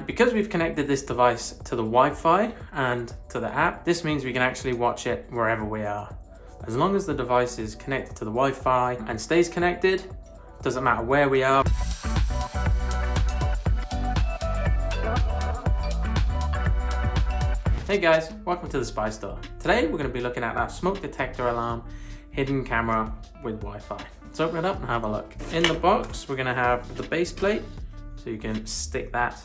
because we've connected this device to the Wi-Fi and to the app, this means we can actually watch it wherever we are. As long as the device is connected to the Wi-Fi and stays connected, doesn't matter where we are. Hey guys, welcome to the Spy Store. Today we're going to be looking at our smoke detector alarm hidden camera with Wi-Fi. Let's open it up and have a look. In the box we're going to have the base plate, so you can stick that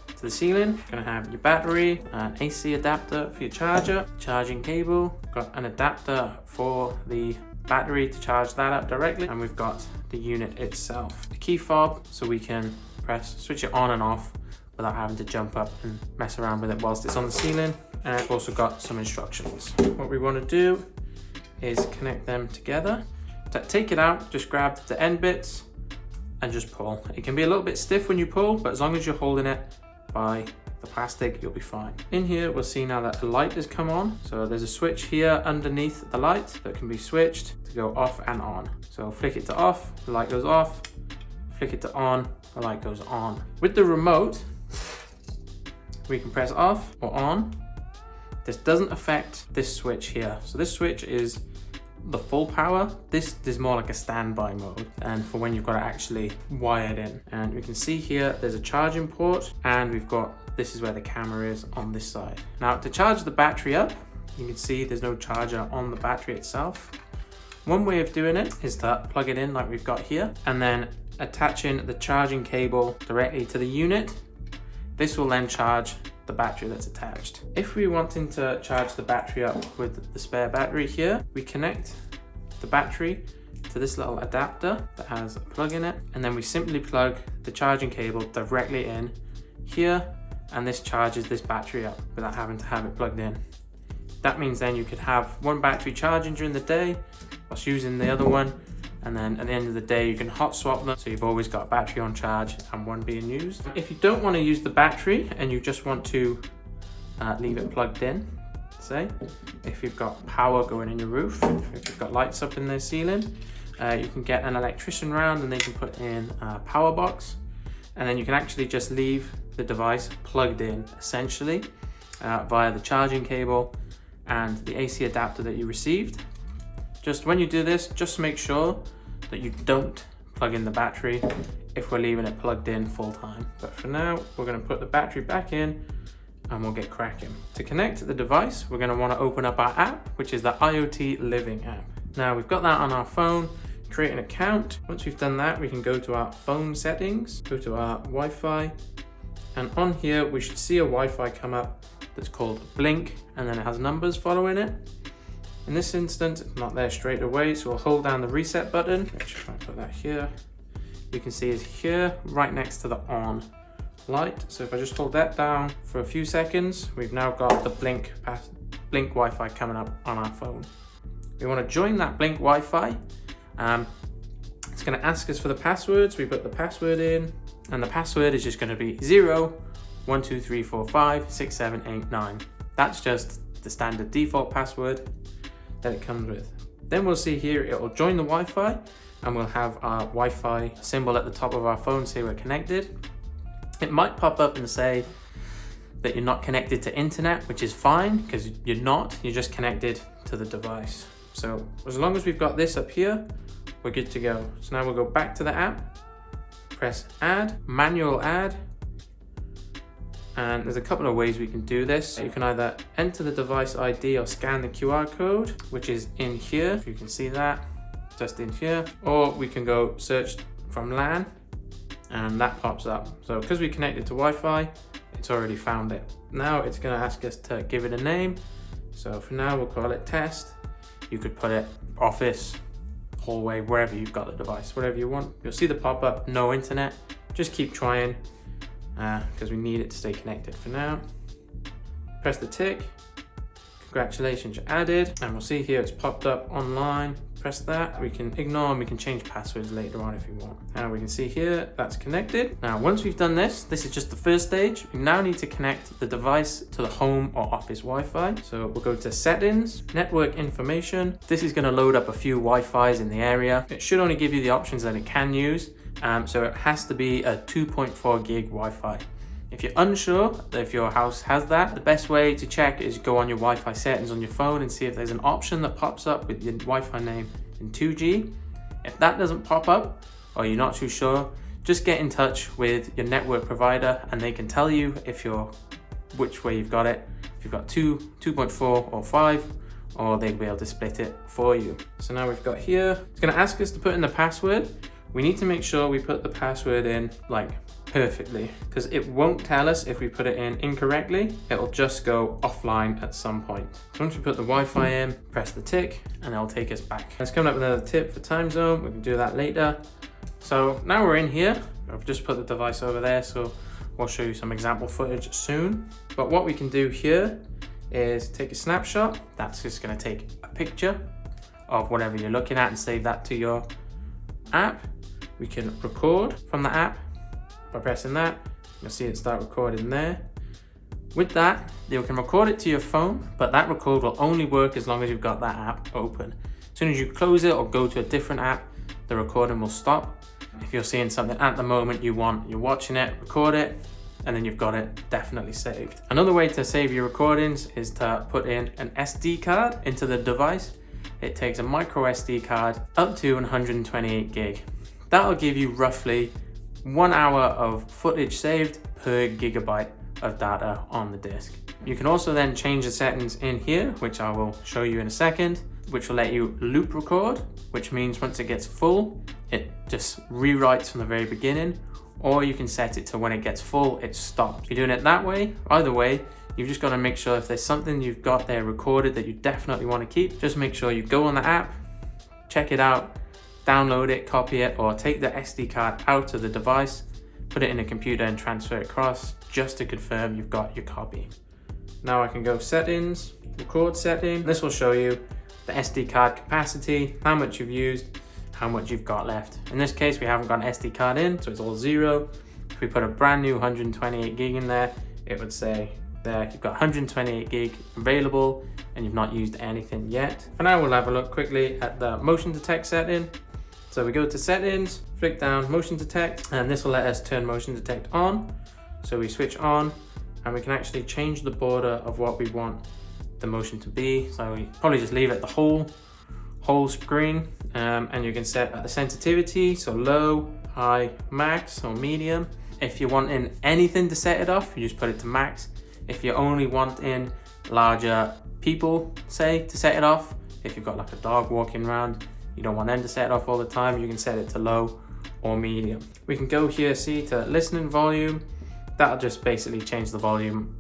to the ceiling. You're going to have your battery, an AC adapter for your charger, charging cable, got an adapter for the battery to charge that up directly, and we've got the unit itself. The key fob, so we can switch it on and off without having to jump up and mess around with it whilst it's on the ceiling. And I've also got some instructions. What we want to do is connect them together. To take it out, just grab the end bits and just pull. It can be a little bit stiff when you pull, but as long as you're holding it by the plastic, you'll be fine. In here, we'll see now that the light has come on. So there's a switch here underneath the light that can be switched to go off and on. So flick it to off, the light goes off. Flick it to on, the light goes on. With the remote, we can press off or on. This doesn't affect this switch here. So this switch is the full power. This is more like a standby mode, and for when you've got it actually wired in. And we can see here there's a charging port, and we've got, this is where the camera is on this side. Now to charge the battery up, you can see there's no charger on the battery itself. One way of doing it is to plug it in like we've got here, and then attaching the charging cable directly to the unit. This will then charge the battery that's attached. If we're wanting to charge the battery up with the spare battery here, we connect the battery to this little adapter that has a plug in it, and then we simply plug the charging cable directly in here, and this charges this battery up without having to have it plugged in. That means then you could have one battery charging during the day whilst using the other one, and then at the end of the day you can hot swap them, so you've always got a battery on charge and one being used. If you don't want to use the battery and you just want to leave it plugged in, say if you've got power going in your roof, if you've got lights up in the ceiling, you can get an electrician round and they can put in a power box, and then you can actually just leave the device plugged in essentially via the charging cable and the AC adapter that you received. Just when you do this, just make sure that you don't plug in the battery if we're leaving it plugged in full time. But for now, we're going to put the battery back in and we'll get cracking. To connect the device, we're going to want to open up our app, which is the IoT Living app. Now we've got that on our phone, create an account. Once we've done that, we can go to our phone settings, go to our Wi-Fi, and on here we should see a Wi-Fi come up that's called Blink, and then it has numbers following it. In this instance, it's not there straight away, so we'll hold down the reset button, which if I put that here, you can see is here, right next to the on light. So if I just hold that down for a few seconds, we've now got the Blink Wi-Fi coming up on our phone. We want to join that Blink Wi-Fi. It's going to ask us for the passwords. We put the password in, and the password is just going to be 012345678 That's just the standard default password that it comes with. Then we'll see here it will join the Wi-Fi, and we'll have our Wi-Fi symbol at the top of our phone say we're connected. It might pop up and say that you're not connected to internet, which is fine because you're not, you're just connected to the device. So as long as we've got this up here, we're good to go. So now we'll go back to the app, press add, manual add, and there's a couple of ways we can do this. You can either enter the device ID or scan the QR code, which is in here. If you can see that, just in here. Or we can go search from LAN, and that pops up. So because we connected to Wi-Fi, it's already found it. Now it's gonna ask us to give it a name. So for now, we'll call it test. You could put it office, hallway, wherever you've got the device, whatever you want. You'll see the pop-up, no internet. Just keep trying, because we need it to stay connected for now. Press the tick. Congratulations, you're added. And we'll see here it's popped up online. Press that. We can ignore and we can change passwords later on if you want. And we can see here that's connected. Now, once we've done this is just the first stage. We now need to connect the device to the home or office Wi-Fi. So we'll go to settings, network information. This is going to load up a few Wi-Fis in the area. It should only give you the options that it can use. So it has to be a 2.4 gig Wi-Fi. If you're unsure if your house has that, the best way to check is go on your Wi-Fi settings on your phone and see if there's an option that pops up with your Wi-Fi name in 2G. If that doesn't pop up, or you're not too sure, just get in touch with your network provider and they can tell you which way you've got it. If you've got 2.4 or 5, or they'll be able to split it for you. So now we've got here, it's gonna ask us to put in the password. We need to make sure we put the password in like perfectly, because it won't tell us if we put it in incorrectly. It'll just go offline at some point. So once we put the Wi-Fi in, press the tick and it'll take us back. Let's come up with another tip for time zone. We can do that later. So now we're in here. I've just put the device over there, so we'll show you some example footage soon. But what we can do here is take a snapshot. That's just going to take a picture of whatever you're looking at and save that to your app. We can record from the app by pressing that. You'll see it start recording there. With that, you can record it to your phone, but that record will only work as long as you've got that app open. As soon as you close it or go to a different app, the recording will stop. If you're seeing something at the moment you're watching it, record it, and then you've got it definitely saved. Another way to save your recordings is to put in an SD card into the device. It takes a micro SD card up to 128 gig. That'll give you roughly 1 hour of footage saved per gigabyte of data on the disk. You can also then change the settings in here, which I will show you in a second, which will let you loop record, which means once it gets full, it just rewrites from the very beginning, or you can set it to when it gets full, it stops. If you're doing it that way, either way, you've just got to make sure if there's something you've got there recorded that you definitely want to keep, just make sure you go on the app, check it out, download it, copy it, or take the SD card out of the device, put it in a computer and transfer it across just to confirm you've got your copy. Now I can go settings, record setting. This will show you the SD card capacity, how much you've used, how much you've got left. In this case, we haven't got an SD card in, so it's all 0. If we put a brand new 128 gig in there, it would say there you've got 128 gig available and you've not used anything yet. For now, we'll have a look quickly at the motion detect setting. So we go to settings, flick down motion detect, and this will let us turn motion detect on. So we switch on and we can actually change the border of what we want the motion to be. So we probably just leave it the whole screen, and you can set the sensitivity, so low, high, max, or medium. If you're wanting anything to set it off, you just put it to max. If you only want in larger people, say, to set it off, if you've got like a dog walking around, you don't want them to set it off all the time, you can set it to low or medium. We can go here, see, to listening volume. That'll just basically change the volume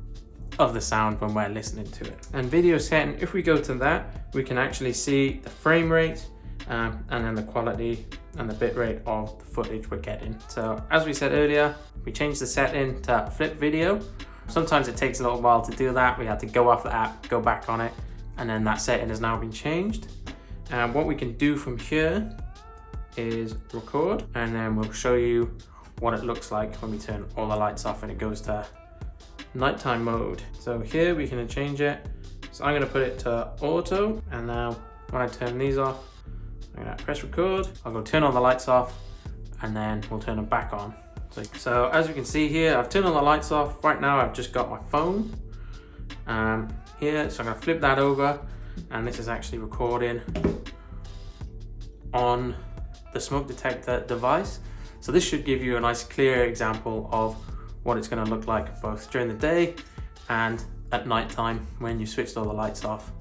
of the sound when we're listening to it. And video setting, if we go to that, we can actually see the frame rate and then the quality and the bit rate of the footage we're getting. So as we said earlier, we changed the setting to flip video. Sometimes it takes a little while to do that. We had to go off the app, go back on it, and then that setting has now been changed. And what we can do from here is record, and then we'll show you what it looks like when we turn all the lights off and it goes to nighttime mode. So here we can change it. So I'm going to put it to auto, and now when I turn these off, I'm going to press record. I'll go turn all the lights off, and then we'll turn them back on. So as you can see here, I've turned all the lights off. Right now I've just got my phone here, so I'm going to flip that over, and this is actually recording on the smoke detector device. So this should give you a nice clear example of what it's going to look like both during the day and at night time when you switched all the lights off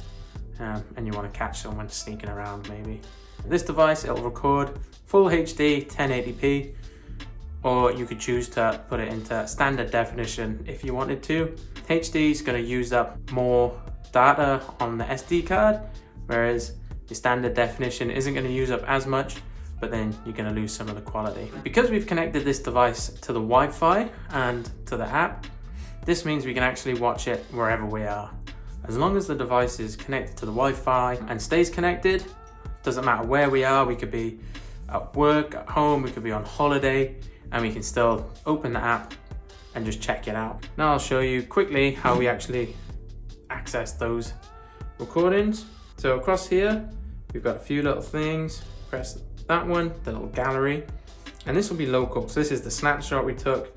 and you want to catch someone sneaking around maybe. This device, it'll record full HD 1080p, or you could choose to put it into standard definition if you wanted to. HD is going to use up more data on the SD card, whereas the standard definition isn't going to use up as much, but then you're going to lose some of the quality. Because we've connected this device to the Wi-Fi and to the app, this means we can actually watch it wherever we are. As long as the device is connected to the Wi-Fi and stays connected, doesn't matter where we are, we could be at work, at home, we could be on holiday, and we can still open the app and just check it out. Now I'll show you quickly how we actually access those recordings. So across here, we've got a few little things. Press that one, the little gallery, and this will be local. So this is the snapshot we took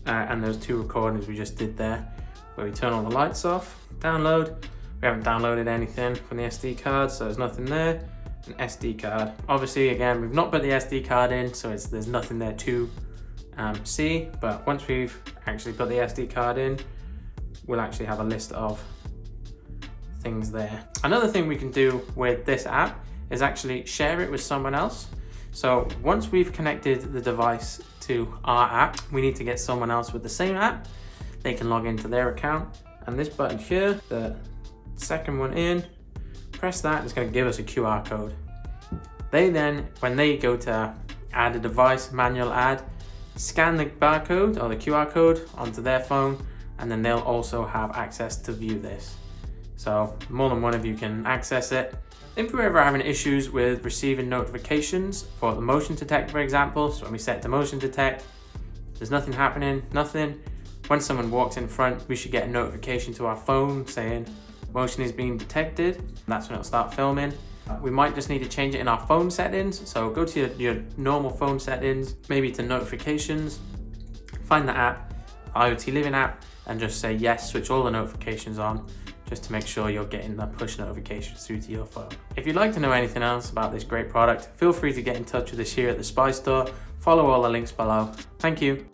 and those 2 recordings we just did there, where we turn all the lights off, download. We haven't downloaded anything from the SD card, so there's nothing there. An SD card. Obviously, again, we've not put the SD card in, so there's nothing there to see, but once we've actually put the SD card in, we'll actually have a list of things there. Another thing we can do with this app is actually share it with someone else. So once we've connected the device to our app, we need to get someone else with the same app. They can log into their account, and this button here, the second one in, press that, it's going to give us a QR code. They then, when they go to add a device, manual add, scan the barcode or the QR code onto their phone, and then they'll also have access to view this. So more than one of you can access it. If you're ever having issues with receiving notifications for the motion detector, for example, so when we set to motion detect, there's nothing happening, nothing. When someone walks in front, we should get a notification to our phone saying motion is being detected. That's when it'll start filming. We might just need to change it in our phone settings. So go to your normal phone settings, maybe to notifications, find the app, IoT Living app, and just say yes, switch all the notifications on, just to make sure you're getting the push notifications through to your phone. If you'd like to know anything else about this great product, feel free to get in touch with us here at the Spy Store. Follow all the links below. Thank you.